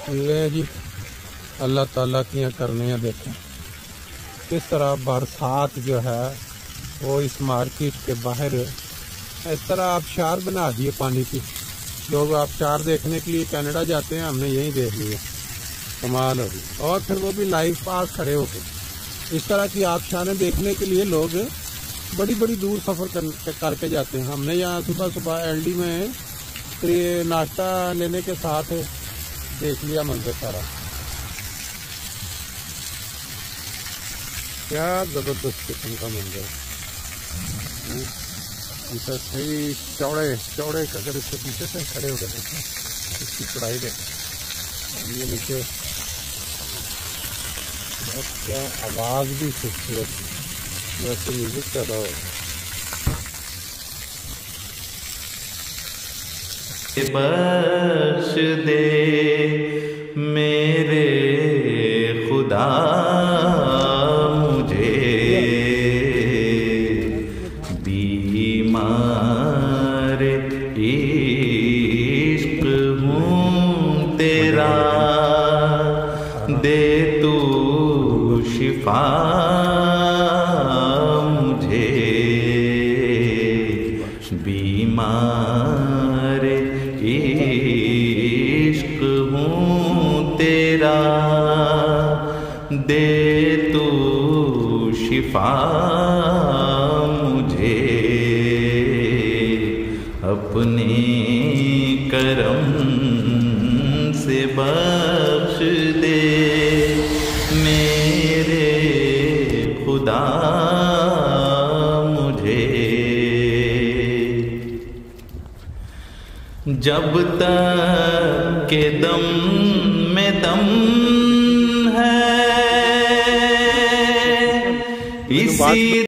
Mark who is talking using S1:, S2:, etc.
S1: ले जी, अल्लाह ताला की करने हैं। देखें किस तरह बरसात जो है वो इस मार्केट के बाहर इस तरह आबशार बना दिए पानी की। लोग आबशार देखने के लिए कनाडा जाते हैं, हमने यही देख लिया, कमाल हो गई। और फिर वो भी लाइव पास खड़े होकर। इस तरह की आबशारें देखने के लिए लोग बड़ी बड़ी दूर सफ़र करके जाते हैं। हमने यहाँ सुबह सुबह एलडी में नाश्ता लेने के साथ देख लिया मंजर सारा। क्या जबरदस्त किस्म का मंजर। इसे सही चौड़े चौड़े अगर इसके पीछे से खड़े होकर देखें इसकी चौड़ाई देखें, ये नीचे क्या आवाज़ भी खूबसूरत वैसे म्यूजिक कर रहा है।
S2: बख्श दे मेरे खुदा मुझे, बीमार इश्क हूँ तेरा, दे तू शिफा मुझे, बीमार इश्क हूँ तेरा, दे तू शिफा मुझे, अपने करम से बख्श दे मेरे खुदा मुझे। जब तक के दम में दम है इसी